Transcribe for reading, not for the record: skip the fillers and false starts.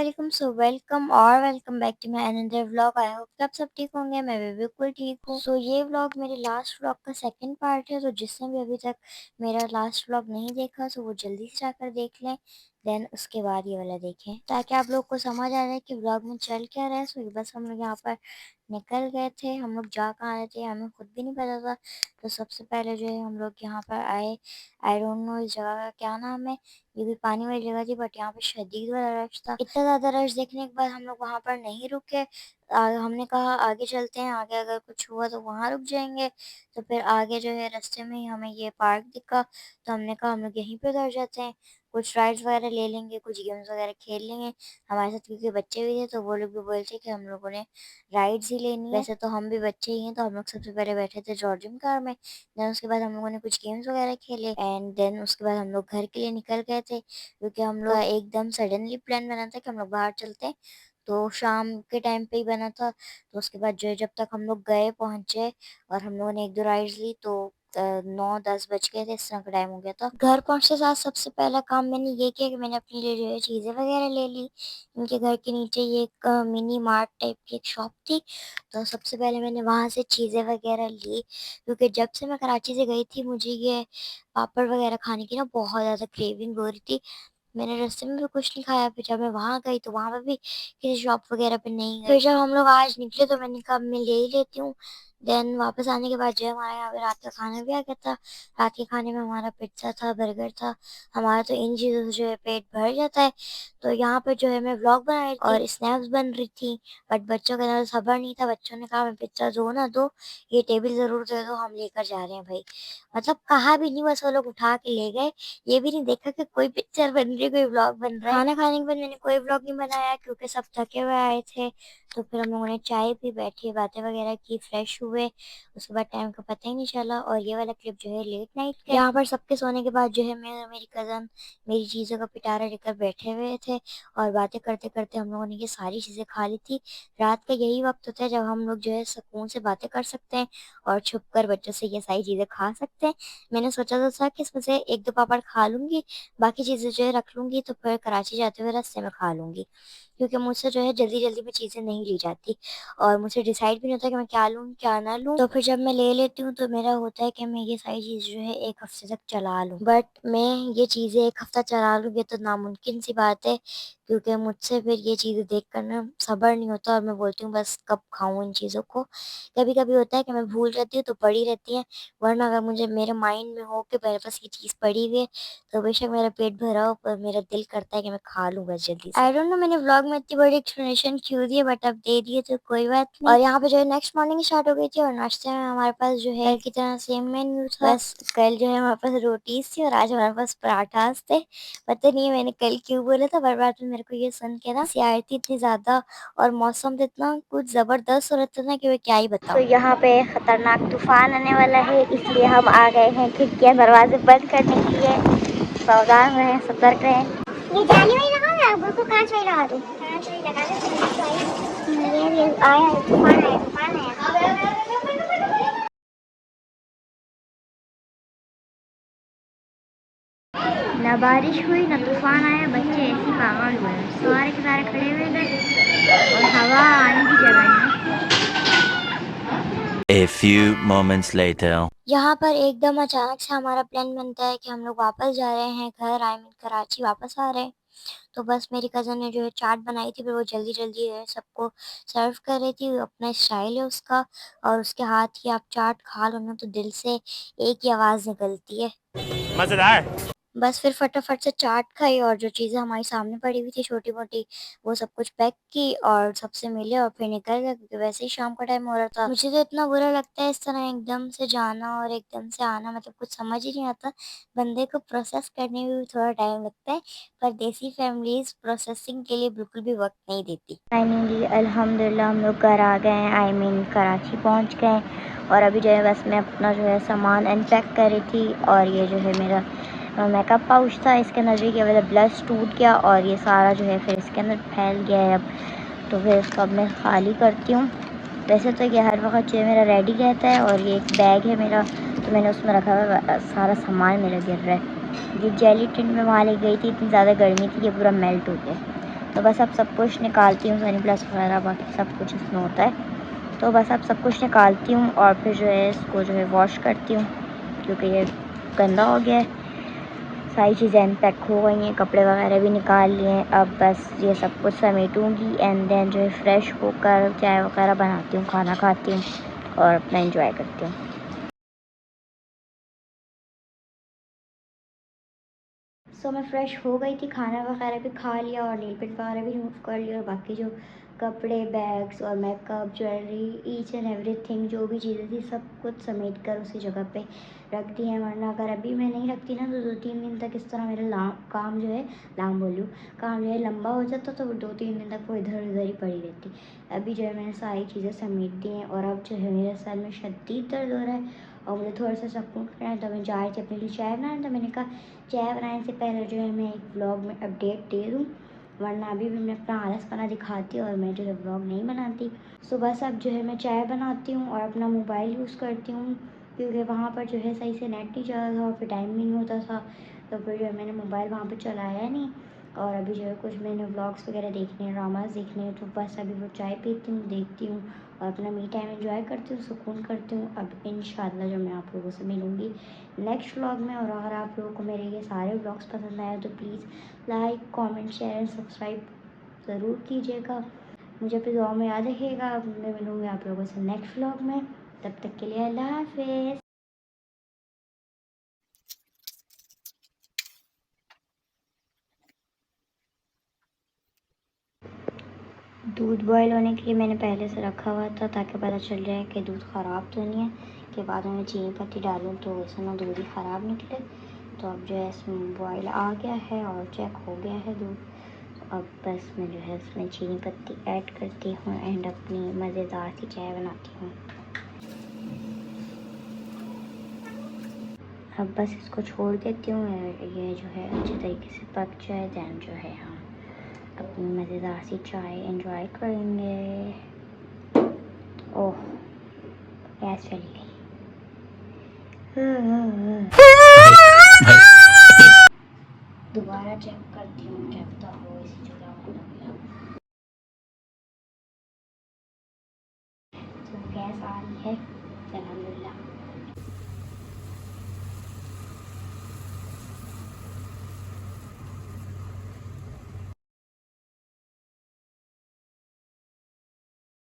वालेकुम। So welcome और welcome back to my another vlog. I hope कि आप सब ठीक होंगे। मैं भी बिल्कुल ठीक हूँ। सो ये व्लॉग मेरे लास्ट व्लॉग का सेकंड पार्ट है। तो जिसने भी अभी तक मेरा लास्ट व्लॉग नहीं देखा तो वो जल्दी से जाकर देख लें, देन उसके बाद ये वाला देखें ताकि आप लोग को समझ आ जाए कि व्लॉग में चल क्या रहा है। सो बस हम लोग यहाँ पर निकल गए थे। हम लोग जा कहाँ रहे थे हमें खुद भी नहीं पता था। तो सबसे पहले जो है हम लोग यहाँ पर आए। आई डोंट नो इस जगह का क्या नाम है। ये भी पानी वाली जगह थी बट यहाँ पे शदीद वाला रश था। इतना ज़्यादा रश देखने के बाद हम लोग वहाँ पर नहीं रुके। हमने कहा आगे चलते हैं, आगे अगर कुछ हुआ तो वहाँ रुक जाएंगे। तो फिर आगे जो है रास्ते में ही हमें ये पार्क दिखा। तो हमने कहा हम लोग यहीं पे उतर जाते हैं, कुछ राइड्स वगैरह ले लेंगे, कुछ गेम्स वगैरह खेल लेंगे। हमारे साथ क्योंकि बच्चे भी थे तो वो लोग भी बोलते कि हम लोगों ने राइड्स ही लेनी है। वैसे तो हम भी बच्चे ही हैं तो हम लोग सबसे पहले बैठे थे जॉर्जियन कार में। देन उसके बाद हम लोगों ने कुछ गेम्स वगैरह खेले एंड देन उसके बाद हम लोग घर के लिए निकल गए थे क्योंकि हम लोग का एकदम सडनली प्लान बना था कि हम लोग बाहर चलते हैं। तो शाम के टाइम पे ही बना था। तो उसके बाद जो है जब तक हम लोग गए पहुंचे और हम लोगों ने एक दो राइड्स ली तो 9-10 बज गए थे, इस तरह का टाइम हो गया था। घर पहुंचते साथ सबसे पहला काम मैंने ये किया कि मैंने अपने लिए जो है चीज़ें वगैरह ले ली। इनके घर के नीचे ये एक मिनी मार्ट टाइप की एक शॉप थी। तो सबसे पहले मैंने वहाँ से चीज़ें वगैरह ली क्योंकि जब से मैं कराची से गई थी मुझे ये पापड़ वगैरह खाने की ना बहुत ज़्यादा क्रेविंग हो रही थी। मैंने रास्ते में भी कुछ नहीं खाया। फिर जब मैं वहाँ गई तो वहाँ पे भी किसी शॉप वगैरह पे नहीं गई। फिर जब हम लोग आज निकले तो मैंने कहा अब मैं ले ही लेती हूँ। देन वापस आने के बाद जो है हमारे यहाँ पे रात का खाना भी आ गया था। रात के खाने में हमारा पिज्ज़ा था, बर्गर था। हमारा तो इन चीज़ों से जो है पेट भर जाता है। तो यहाँ पर जो है मैं व्लॉग बना रही थी और स्नैप्स बन रही थी बट बच्चों के अंदर सब्र नहीं था। बच्चों ने कहा मैं पिज्ज़ा दो ना दो, ये टेबल ज़रूर दे दो, हम लेकर जा रहे हैं भाई। मतलब कहा भी नहीं, बस वो लोग उठा के ले गए। ये भी नहीं देखा कि कोई पिक्चर बन रही है, कोई व्लॉग बन रहा है। खाना खाने के बाद मैंने कोई व्लॉग नहीं बनाया क्योंकि सब थके हुए आए थे। तो फिर हम लोगों ने चाय पी, बैठे बातें वगैरह की, फ्रेश हुए। उसके बाद टाइम का पता ही नहीं चला। और ये वाला क्लिप जो है लेट नाइट का। यहाँ पर सबके सोने के बाद जो है मैं और मेरी कज़न मेरी चीज़ों का पिटारा लेकर बैठे हुए थे और बातें करते करते हम लोगों ने ये सारी चीज़ें खा ली थी। रात का यही वक्त होता है जब हम लोग जो है सुकून से बातें कर सकते हैं और छुप कर बच्चों से ये सारी चीज़ें खा सकते हैं। मैंने सोचा तो था कि इसमें से एक दो पापड़ खा लूंगी, बाकी चीज़ें जो है रख लूंगी तो फिर कराची जाते हुए रास्ते में खा लूंगी क्योंकि मुझसे जो है जल्दी जल्दी में चीज़ें नहीं ली जाती और मुझे डिसाइड भी नहीं होता कि मैं क्या लूँ क्या ना लूँ। तो फिर जब मैं ले लेती हूँ तो मेरा होता है कि मैं ये सारी चीज़ जो है एक हफ्ते तक चला लूँ। बट मैं ये चीज़ें एक हफ्ता चला लूँ ये तो नामुमकिन सी बात है क्योंकि मुझसे फिर ये चीज़ें देख कर ना सब्र नहीं होता और मैं बोलती हूँ बस कब खाऊँ इन चीज़ों को। कभी कभी होता है कि मैं भूल जाती हूँ तो पड़ी रहती है, वरना अगर मुझे मेरे माइंड में हो कि मेरे पास ये चीज़ पड़ी हुई है तो बेशक मेरा पेट भरा हो पर मेरा दिल करता है कि मैं खा लूँ बस जल्दी से। आई डोंट नो मैंने व्लॉग में इतनी बड़ी एक्सप्लेनेशन क्यों दी है बट अब दे दिए तो कोई बात नहीं। और यहाँ पे जो है नेक्स्ट मॉर्निंग स्टार्ट हो गई थी और नाश्ते में हमारे पास जो है कल की तरह सेम मेन्यू था। बस कल जो है हमारे पास रोटीज थी और आज हमारे पास पराठास थे। पता नहीं मैंने कल क्यों बोला था पर बाद में मेरे को ये सुन के ना सी थी इतनी ज्यादा और मौसम तो इतना कुछ जबरदस्त हो रहा था ना कि मैं क्या ही बताऊं। तो यहाँ पे खतरनाक तूफान आने वाला है इसलिए हम आ गए हैं खिड़कियाँ दरवाजे बंद करने के लिए। सावधान रहें, सतर्क रहें। ये जाली वाली लगा ना, बिल्कुल कांच वाली लगा दो। कांच वाली लगा दो। ये आया है, तूफान आया, तूफान आया। ना बारिश हुई ना तूफान आया, बच्चे ऐसे पागल हुए सारे के सारे खड़े हुए थे और हवा आने की जगह नहीं। A few moments later. यहाँ पर एकदम अचानक से हमारा प्लान बनता है कि हम लोग वापस जा रहे हैं घर, आई मीन कराची वापस आ रहे हैं। तो बस मेरी कज़न ने जो है चाट बनाई थी फिर वो जल्दी जल्दी है सबको सर्व कर रही थी। अपना स्टाइल है उसका और उसके हाथ की आप चाट खा लो ना तो दिल से एक ही आवाज़ निकलती है, मजेदार। बस फिर फटाफट से चाट खाई और जो चीज़ें हमारी सामने पड़ी हुई थी छोटी मोटी वो सब कुछ पैक की और सबसे मिले और फिर निकल गए क्योंकि वैसे ही शाम का टाइम हो रहा था। मुझे तो इतना बुरा लगता है इस तरह एकदम से जाना और एकदम से आना, मतलब कुछ समझ ही नहीं आता। बंदे को प्रोसेस करने में भी थोड़ा टाइम लगता है पर देसी फैमिलीज प्रोसेसिंग के लिए बिल्कुल भी वक्त नहीं देती। फाइनली अल्हम्दुलिल्लाह हम लोग घर आ गए हैं, आई मीन कराची पहुंच गए और अभी जो है बस मैं अपना जो है सामान अनपैक कर रही थी और ये जो है मेरा मेकअप पाउच था, इसके अंदर भी क्या मतलब ब्लश टूट गया और ये सारा जो है फिर इसके अंदर फैल गया है अब। तो फिर इसको अब मैं खाली करती हूँ। वैसे तो ये हर वक्त जो है मेरा रेडी रहता है और ये एक बैग है मेरा तो मैंने उसमें रखा हुआ सारा सामान मेरा गिर रहा है। ये जेली टिन में वहाँ ले गई थी, इतनी ज़्यादा गर्मी थी ये पूरा मेल्ट हो गया। तो बस अब सब कुछ निकालती हूँ, सनी प्लस वगैरह बाकी सब कुछ इसमें होता है। तो बस अब सब कुछ निकालती हूँ और फिर जो है इसको जो है वॉश करती हूँ, क्योंकि ये गंदा हो गया है। सारी चीज़ें अनपैक हो गई हैं, कपड़े वगैरह भी निकाल लिए हैं। अब बस ये सब कुछ समेटूँगी एंड देन जो है फ्रेश होकर चाय वगैरह बनाती हूँ, खाना खाती हूँ और अपना एंजॉय करती हूँ। सो मैं फ़्रेश हो गई थी, खाना वगैरह भी खा लिया और नेल पेंट वगैरह भी रिमूव कर लिया और बाकी जो कपड़े, बैग्स और makeup, jewellery, each and everything जो भी चीज़ें थी सब कुछ समेट कर उसी जगह पे रख दी है। वरना अगर अभी मैं नहीं रखती ना तो 2-3 दिन तक इस तरह मेरा काम जो है काम जो है लंबा हो जाता, तो 2-3 दिन तक वो इधर उधर ही पड़ी रहती। अभी जो है मैंने सारी चीज़ें समेट दी हैं और अब जो है मेरे सर में शदीद दर्द हो रहा है और मुझे थोड़ा सा सुकून करना है। तो मैं जा रही थी अपने लिए चाय बनाने, तो मैंने कहा चाय बनाने से पहले जो है मैं एक व्लॉग में अपडेट दे दूँ, वरना अभी भी मैं अपना आलसपना दिखाती और मैं जो है व्लॉग नहीं बनाती। सो बस अब जो है मैं चाय बनाती हूँ और अपना मोबाइल यूज़ करती हूँ, क्योंकि वहाँ पर जो है सही से नेट नहीं चला था और फिर टाइम भी नहीं होता था, तो फिर जो है मैंने मोबाइल वहाँ पर चलाया नहीं। और अभी जो है कुछ मैंने व्लॉग्स वगैरह देखने हैं, ड्रामास देखने हैं, तो बस अभी वो चाय पीती हूँ, देखती हूँ और अपना मी टाइम एंजॉय करती हूँ, सुकून करती हूँ। अब इंशाल्लाह जो मैं आप लोगों से मिलूँगी नेक्स्ट व्लॉग में। और अगर आप लोगों को मेरे ये सारे व्लॉग्स पसंद आए तो please like, comment, share and subscribe ज़रूर कीजिएगा। मुझे अपनी दुआ में याद रखिएगा। मैं मिलूँगी आप लोगों से नेक्स्ट व्लॉग में, तब तक के लिए अल्लाह हाफिज़। दूध बॉयल होने के लिए मैंने पहले से रखा हुआ था, ताकि पता चल जाए कि दूध ख़राब तो नहीं है। के बाद में चीनी पत्ती डालूँ तो इसमें ना दूध ही ख़राब निकले। तो अब जो है इसमें बॉयल आ गया है और चेक हो गया है दूध। तो अब बस मैं जो है इसमें चीनी पत्ती ऐड करती हूँ एंड अपनी मज़ेदार सी चाय बनाती हूँ। अब बस इसको छोड़ देती हूँ, ये जो है अच्छे तरीके से पक जाए, दैन जो है हम अपनी मज़ेदार सी चाय एंजॉय करेंगे। ओह, गैस चली गई। दोबारा चेक करती हूँ क्या पता हो इसी जगह हो गया। तो गैस आ रही है, अल्हम्दुलिल्लाह।